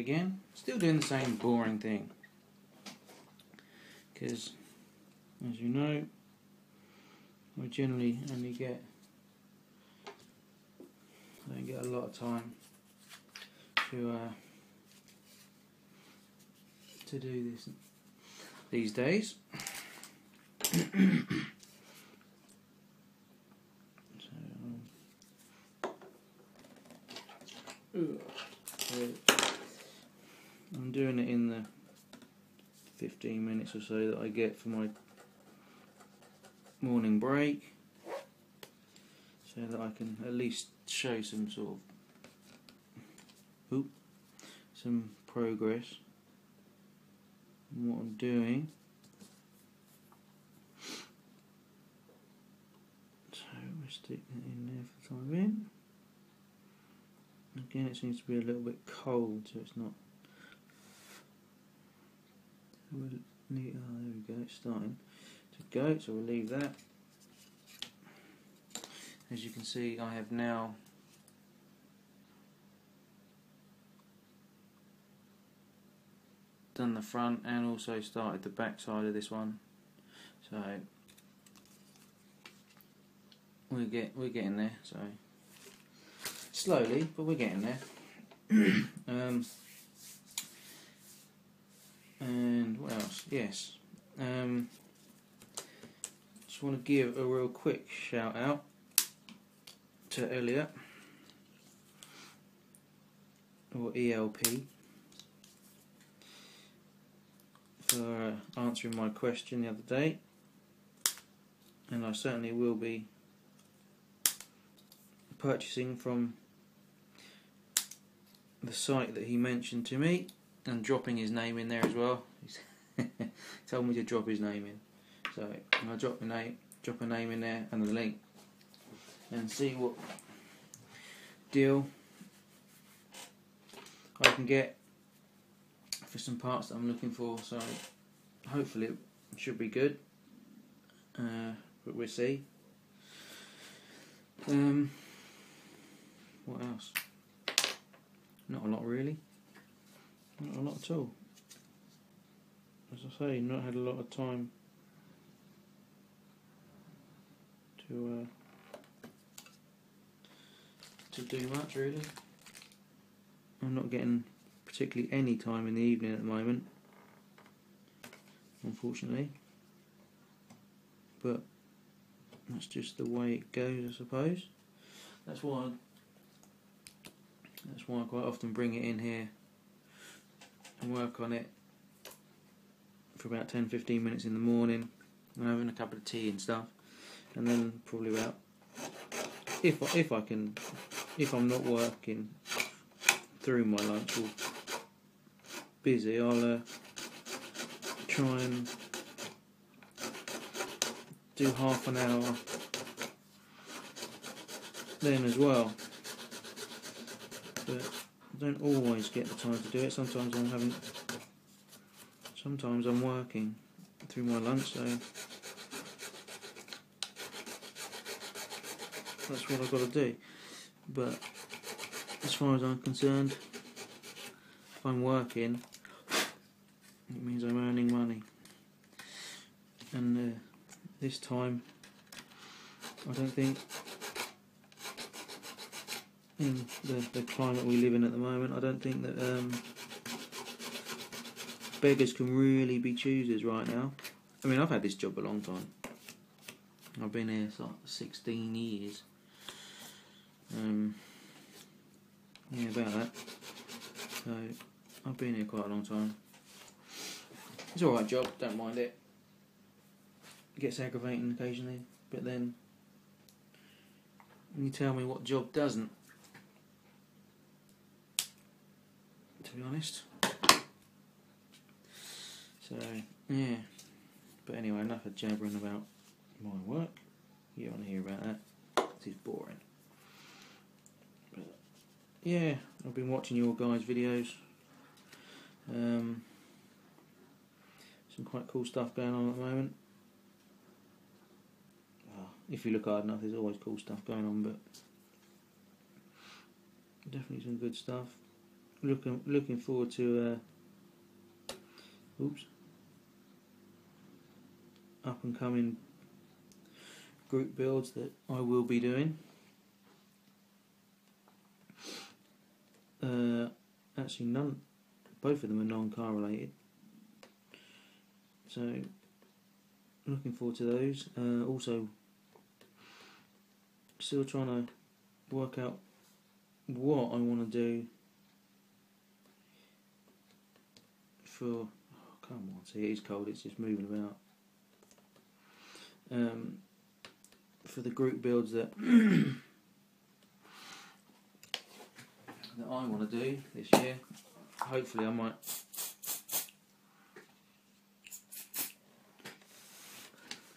again, still doing the same boring thing, because as you know, I generally only don't get a lot of time to do this these days. So I'm doing it in the 15 minutes or so that I get for my morning break, so that I can at least show some sort of some progress in what I'm doing. So we'll stick that in there for the time being. Again, it seems to be a little bit cold, so it's not. There we go, it's starting to go, so we'll leave that. As you can see, I have now done the front and also started the back side of this one, so we're getting there. So slowly, but we're getting there. And what else? Yes, just want to give a real quick shout out to Elliot, or ELP, for answering my question the other day, and I certainly will be purchasing from the site that he mentioned to me, and dropping his name in there as well. He told me to drop his name in, so I'll drop a name in there and the link, and see what deal I can get for some parts that I'm looking for. So hopefully it should be good, but we'll see. What else? Not a lot really. Not a lot at all. As I say, not had a lot of time to do much really. I'm not getting particularly any time in the evening at the moment, unfortunately, but that's just the way it goes, I suppose. That's why I quite often bring it in here and work on it for about 10-15 minutes in the morning, and having a cup of tea and stuff, and then probably about, if I'm not working through my lunch or busy, I'll try and do half an hour then as well. But I don't always get the time to do it. Sometimes I'm working through my lunch, so that's what I've got to do. But as far as I'm concerned, if I'm working, it means I'm earning money. And this time, I don't think, in the climate we live in at the moment, I don't think that beggars can really be choosers right now. I mean, I've had this job a long time. I've been here for 16 years. Yeah, about that. So I've been here quite a long time. It's alright job, don't mind it. It gets aggravating occasionally, but then you tell me what job doesn't, to be honest. So yeah, but anyway, enough of jabbering about my work. You don't want to hear about that, it's boring. But yeah, I've been watching your guys' videos. Some quite cool stuff going on at the moment. Well, if you look hard enough, there's always cool stuff going on, but definitely some good stuff. looking forward to up and coming group builds that I will be doing. Actually, both of them are non-car related, so looking forward to those. Also, still trying to work out what I want to do for. Oh, come on, see, it is cold. It's just moving about. For the group builds that that I want to do this year, hopefully I might.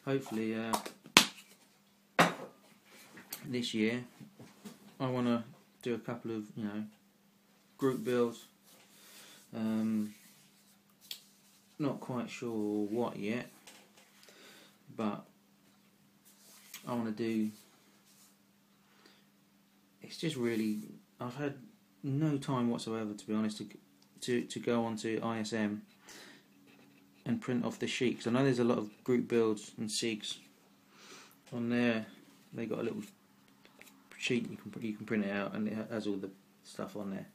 Hopefully, this year I want to do a couple of group builds. Not quite sure what yet, but I want to do. It's just really, I've had no time whatsoever, to be honest, to go onto ISM and print off the sheet, because I know there's a lot of group builds and SIGs on there. They got a little sheet you can print it out, and it has all the stuff on there.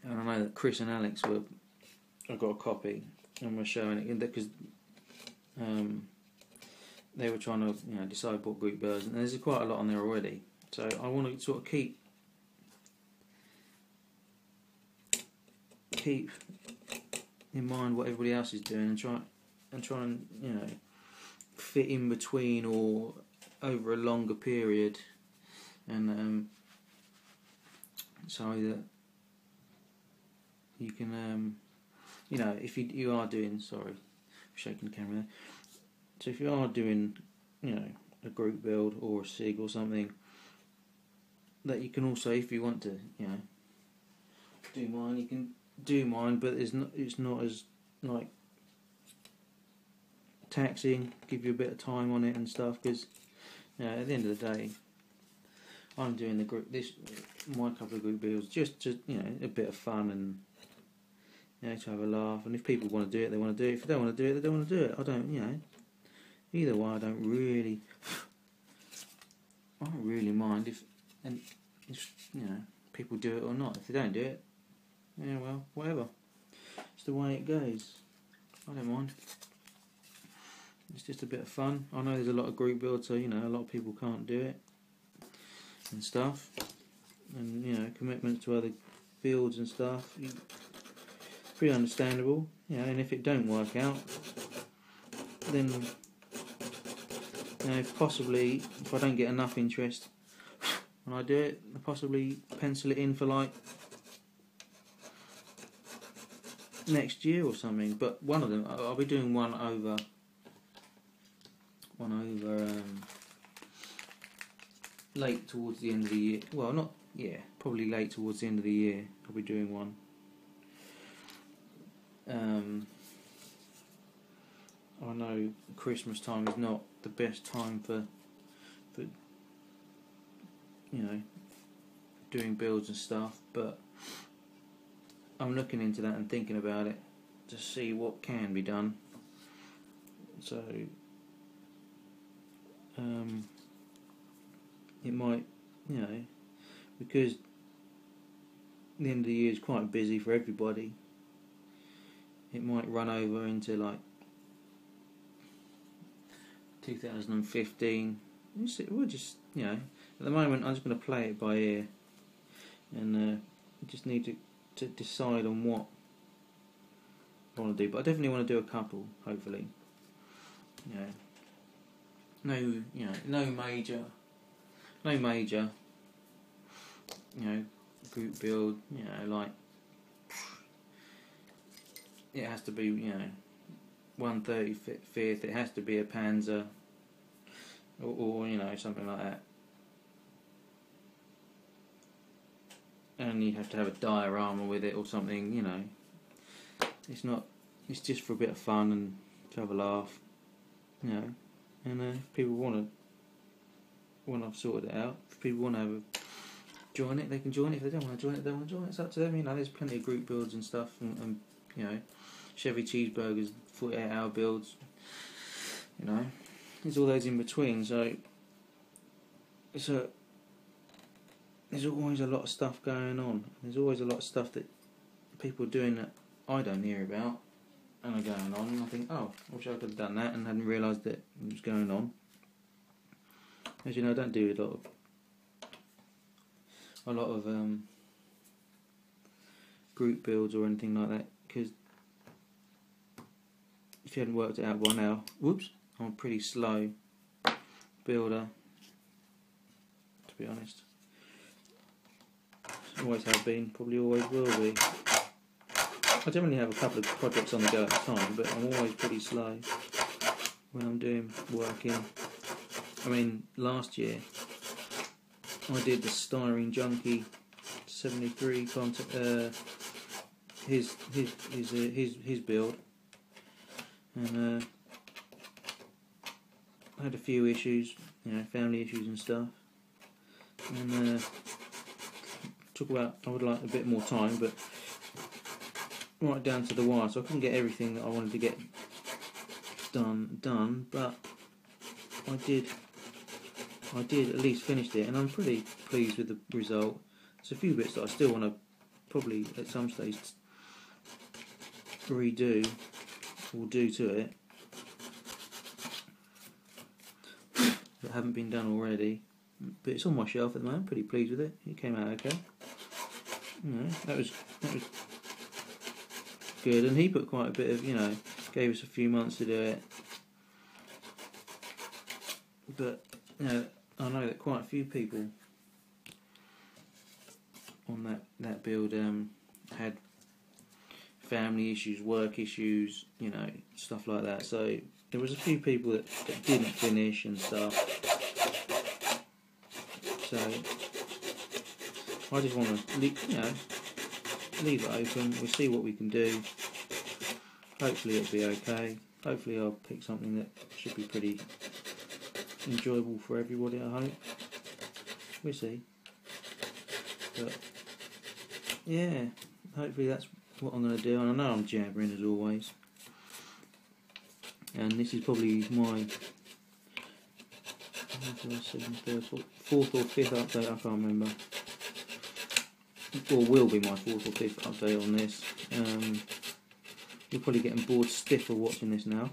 And I know that Chris and Alex I've got a copy, and we're showing it because they were trying to decide what group builds, and there's quite a lot on there already. So I want to sort of keep in mind what everybody else is doing, and try and fit in between or over a longer period, and so that you can if you are doing, sorry, I'm shaking the camera there. So if you are doing a group build or a SIG or something, that you can also, if you want to do mine, you can do mine, but it's not as like taxing, give you a bit of time on it and stuff, because at the end of the day I'm doing my couple of group builds just to a bit of fun, and to have a laugh. And if people want to do it, they want to do it. If they don't want to do it, they don't want to do it. I don't either way, I don't really mind if people do it or not. If they don't do it, well, whatever. It's the way it goes. I don't mind. It's just a bit of fun. I know there's a lot of group builds, so a lot of people can't do it and stuff, and commitments to other fields and stuff. Pretty understandable. And if it don't work out, then possibly if I don't get enough interest when I do it, I'll possibly pencil it in for like next year or something. But one of them, I'll be doing one over late towards the end of the year. Well, probably late towards the end of the year. I'll be doing one. I know Christmas time is not the best time for doing builds and stuff, but I'm looking into that and thinking about it to see what can be done. So it might, because the end of the year is quite busy for everybody, it might run over into like 2015. We'll just, at the moment I'm just going to play it by ear, and just need to decide on what I want to do. But I definitely want to do a couple, hopefully. No major group build, like it has to be 135th, it has to be a Panzer or something like that, and you have to have a diorama with it or something. It's just for a bit of fun and to have a laugh, and if people want to, when I've sorted it out, if people want to have join it, they can join it. If they don't want to join it, they don't want to join it. It's up to them. You know, there's plenty of group builds and stuff, and you know, Chevy cheeseburgers, 48-hour builds. You know, there's all those in between. So there's always a lot of stuff going on. There's always a lot of stuff that people are doing that I don't hear about and are going on. And I think, oh, I wish I could have done that and hadn't realised that it was going on. As you know, I don't do a lot of group builds or anything like that, because if you hadn't worked it out by now, whoops, I'm a pretty slow builder, to be honest. Always have been, probably always will be. I generally have a couple of projects on the go at a time, but I'm always pretty slow when I'm working. I mean, last year I did the Styrene Junkie 73 his build, and I had a few issues, you know, family issues and stuff, and took about, I would like a bit more time, but right down to the wire, so I couldn't get everything that I wanted to get done, but I did at least finish it, and I'm pretty pleased with the result. There's a few bits that I still want to probably at some stage redo or do to it that haven't been done already, but it's on my shelf at the moment. Pretty pleased with it. It came out okay. You know, that was good, and he put quite a bit of, you know, gave us a few months to do it, but you know, I know that quite a few people on that build had family issues, work issues, you know, stuff like that. So there was a few people that didn't finish and stuff. So I just want to, you know, leave it open. We'll see what we can do. Hopefully it'll be okay. Hopefully I'll pick something that should be pretty enjoyable for everybody, I hope. We'll see. But yeah, hopefully that's what I'm going to do. And I know I'm jabbering as always, and this is probably my fourth or fifth update, I can't remember, or will be my fourth or fifth update on this. You're probably getting bored stiff of watching this now.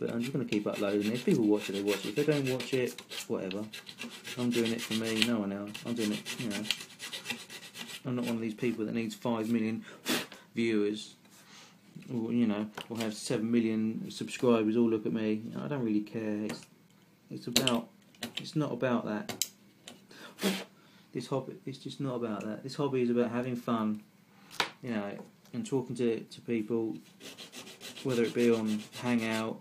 But I'm just going to keep uploading it. If people watch it, they watch it. If they don't watch it, whatever. I'm doing it for me, no one else. I'm doing it, you know. I'm not one of these people that needs 5 million viewers, or, you know, or have 7 million subscribers all look at me. You know, I don't really care. It's not about that. This hobby, it's just not about that. This hobby is about having fun, you know, and talking to people, whether it be on Hangout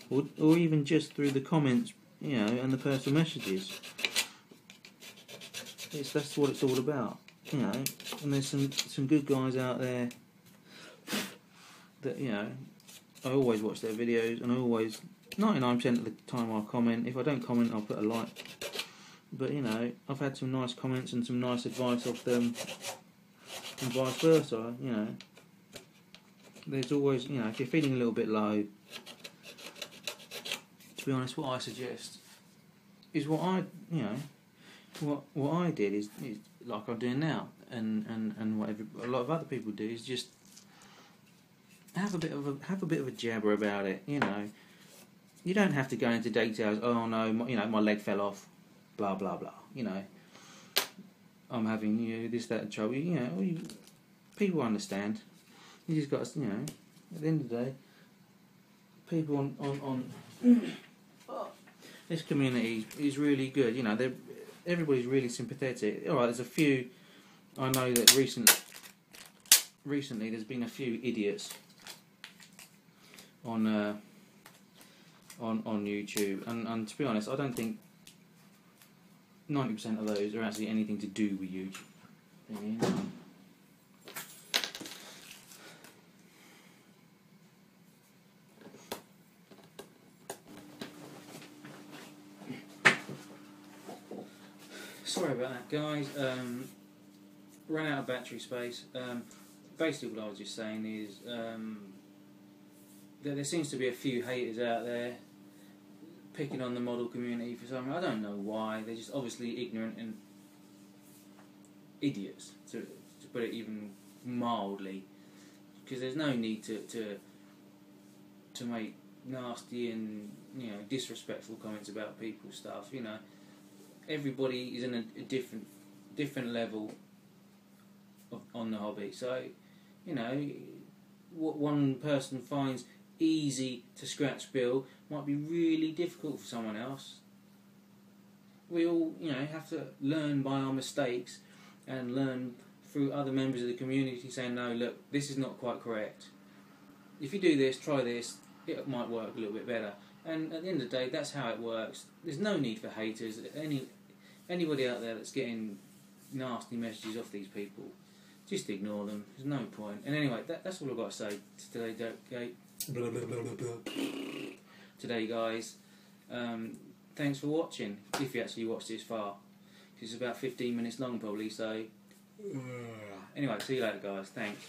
or even just through the comments, you know, and the personal messages. That's what it's all about, you know. And there's some good guys out there that, you know, I always watch their videos, and I always, 99% of the time I'll comment. If I don't comment, I'll put a like. But, you know, I've had some nice comments and some nice advice off them, and vice versa, you know. There's always, you know, if you're feeling a little bit low, to be honest, what I suggest is what I did is like I'm doing now, and what a lot of other people do is just have a bit of a jabber about it, you know. You don't have to go into details. Oh no, my leg fell off, blah blah blah. You know, I'm having, you know, this, that, and trouble. You know, people understand. You just got to, you know, at the end of the day, people on this community is really good. You know, everybody's really sympathetic. All right, there's a few. I know that recently there's been a few idiots on YouTube, and to be honest, I don't think 90% of those are actually anything to do with YouTube. Yeah. Sorry about that, guys. Ran out of battery space. Basically, what I was just saying is that there seems to be a few haters out there picking on the model community for something. I don't know why. They're just obviously ignorant and idiots, to put it even mildly. Because there's no need to make nasty and disrespectful comments about people's stuff. Everybody is in a different level on the hobby. So what one person finds easy to scratch build might be really difficult for someone else. We all have to learn by our mistakes and learn through other members of the community saying, no, look, this is not quite correct. If you do this, try this, it might work a little bit better. And at the end of the day, that's how it works. There's no need for haters. Anybody out there that's getting nasty messages off these people, just ignore them. There's no point. And anyway, that's all I've got to say today, today, guys. Thanks for watching, if you actually watched this far. It's about 15 minutes long, probably, so... Anyway, see you later, guys. Thanks.